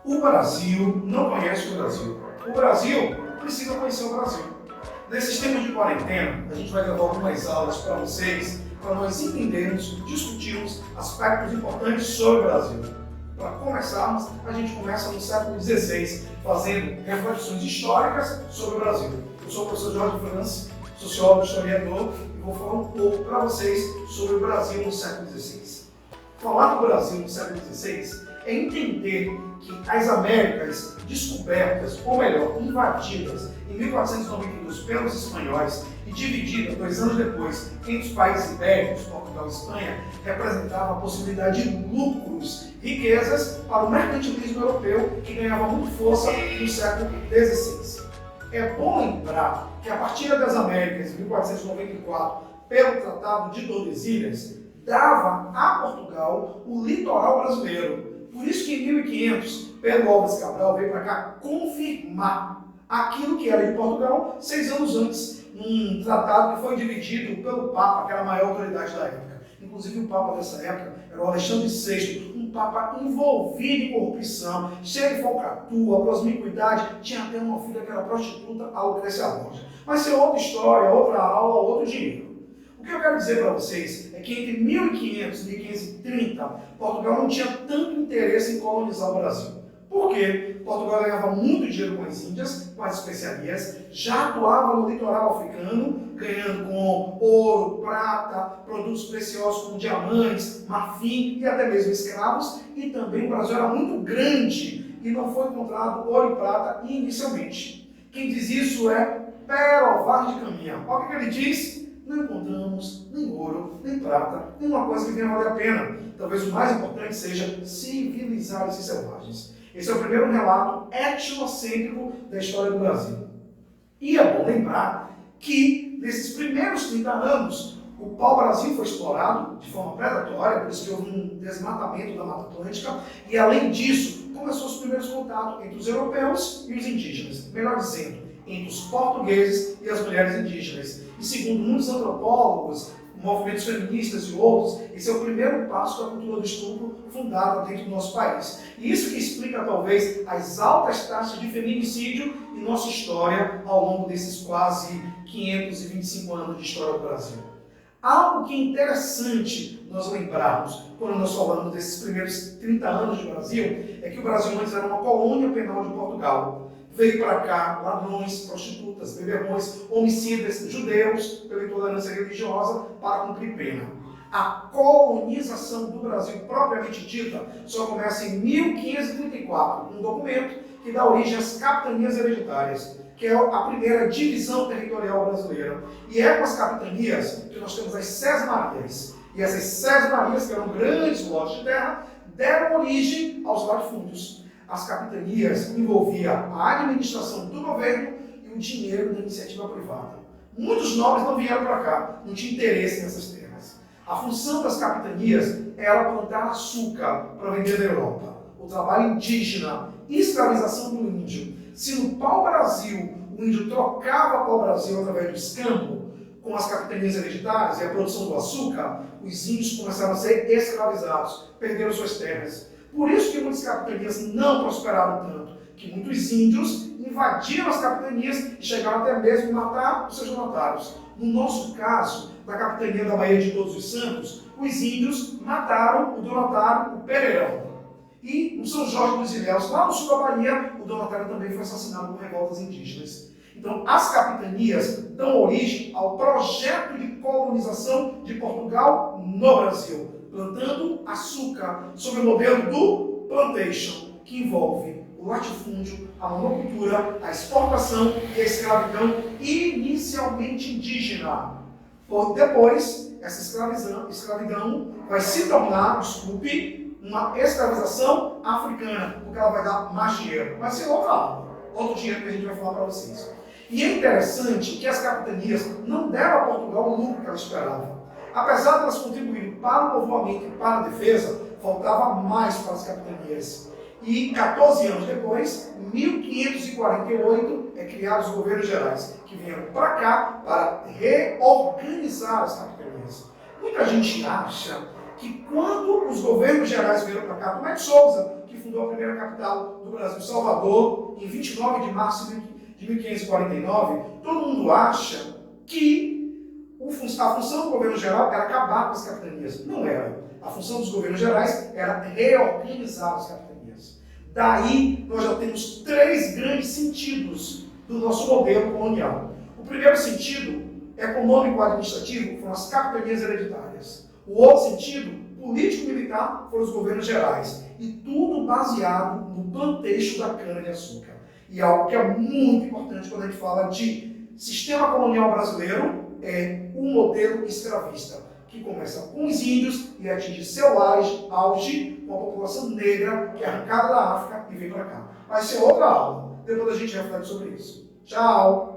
O Brasil não conhece o Brasil. O Brasil precisa conhecer o Brasil. Nesses tempos de quarentena, a gente vai levar algumas aulas para vocês, para nós entendermos, discutirmos aspectos importantes sobre o Brasil. Para começarmos, a gente começa no século XVI, fazendo reflexões históricas sobre o Brasil. Eu sou o professor Jorge França, sociólogo, historiador, e vou falar um pouco para vocês sobre o Brasil no século XVI. Falar do Brasil no século XVI é entender que as Américas descobertas, ou melhor, invadidas em 1492 pelos espanhóis e divididas 2 anos depois entre os países ibéricos, Portugal e Espanha, representava a possibilidade de lucros, riquezas para o mercantilismo europeu que ganhava muito força no século XVI. É bom lembrar que a partilha das Américas em 1494 pelo Tratado de Tordesilhas dava a Portugal o litoral brasileiro. Por isso que em 1500, Pedro Álvares Cabral veio para cá confirmar aquilo que era de Portugal 6 anos antes, num tratado que foi dividido pelo Papa, que era a maior autoridade da época. Inclusive o Papa dessa época era o Alexandre VI, um Papa envolvido em corrupção, cheio de falcatrua, promiscuidade, tinha até uma filha que era prostituta, a Lucrécia Borgia. Mas isso é outra história, outra aula, outro dinheiro. O que eu quero dizer para vocês é que entre 1500 e 1530, Portugal não tinha tanto interesse em colonizar o Brasil. Por quê? Portugal ganhava muito dinheiro com as Índias, com as especiarias, já atuava no litoral africano, ganhando com ouro, prata, produtos preciosos como diamantes, marfim e até mesmo escravos. E também o Brasil era muito grande e não foi encontrado ouro e prata inicialmente. Quem diz isso é Pero de Caminha. Olha o que ele diz. Não encontramos nem ouro, nem prata, nenhuma coisa que venha valer a pena. Talvez o mais importante seja civilizar esses selvagens. Esse é o primeiro relato etnocêntrico da história do Brasil. E é bom lembrar que, nesses primeiros 30 anos, o pau-brasil foi explorado de forma predatória, por isso que houve um desmatamento da Mata Atlântica, e além disso, começou os primeiros contatos entre os europeus e os indígenas. Melhor dizendo, entre os portugueses e as mulheres indígenas. E segundo muitos antropólogos, movimentos feministas e outros, esse é o primeiro passo da cultura do estupro fundada dentro do nosso país. E isso que explica, talvez, as altas taxas de feminicídio em nossa história ao longo desses quase 525 anos de história do Brasil. Algo que é interessante nós lembrarmos, quando nós falamos desses primeiros 30 anos de Brasil, é que o Brasil antes era uma colônia penal de Portugal. Veio para cá ladrões, prostitutas, beberrões, homicidas, judeus, pela intolerância religiosa, para cumprir pena. A colonização do Brasil, propriamente dita, só começa em 1534, um documento que dá origem às capitanias hereditárias, que é a primeira divisão territorial brasileira. E é com as capitanias que nós temos as Sesmarias. E essas Sesmarias, que eram grandes lotes de terra, deram origem aos latifúndios. As capitanias envolviam a administração do governo e o dinheiro da iniciativa privada. Muitos nobres não vieram para cá, não tinham interesse nessas terras. A função das capitanias era plantar açúcar para vender na Europa. O trabalho indígena, escravização do índio. Se no pau-brasil o índio trocava pau-brasil através do escambo com as capitanias hereditárias e a produção do açúcar, os índios começaram a ser escravizados, perderam suas terras. Por isso que muitas capitanias não prosperaram tanto, que muitos índios invadiram as capitanias e chegaram até mesmo a matar os seus donatários. No nosso caso, da capitania da Baía de Todos os Santos, os índios mataram o donatário, o Pereirão. E no São Jorge dos Ilhéus, lá no sul da Bahia, o donatário também foi assassinado por revoltas indígenas. Então, as capitanias dão origem ao projeto de colonização de Portugal no Brasil, plantando açúcar sob o modelo do plantation, que envolve o latifúndio, a monocultura, a exportação e a escravidão inicialmente indígena. Depois, essa escravidão vai se tornar, uma escravização africana, porque ela vai dar mais dinheiro. Vai ser outra aula, outro dinheiro que a gente vai falar para vocês. E é interessante que as capitanias não deram a Portugal o lucro que ela esperava. Apesar de elas contribuírem para o povoamento e para a defesa, faltava mais para as capitanias. E 14 anos depois, 1548, é criados os governos gerais, que vieram para cá para reorganizar as capitanias. Muita gente acha que quando os governos gerais vieram para cá, Tomé de Souza, que fundou a primeira capital do Brasil, Salvador, em 29 de março de 1549, todo mundo acha que a função do governo geral era acabar com as capitanias. Não era. A função dos governos gerais era reorganizar as capitanias. Daí, nós já temos 3 grandes sentidos do nosso modelo colonial. O primeiro sentido, econômico-administrativo, foram as capitanias hereditárias. O outro sentido, político-militar, foram os governos gerais. E tudo baseado no planteio da cana-de-açúcar. E algo que é muito importante quando a gente fala de sistema colonial brasileiro é o modelo escravista, que começa com os índios e atinge seu auge com a população negra que é arrancada da África e vem para cá. Vai ser outra aula. Depois a gente reflete sobre isso. Tchau!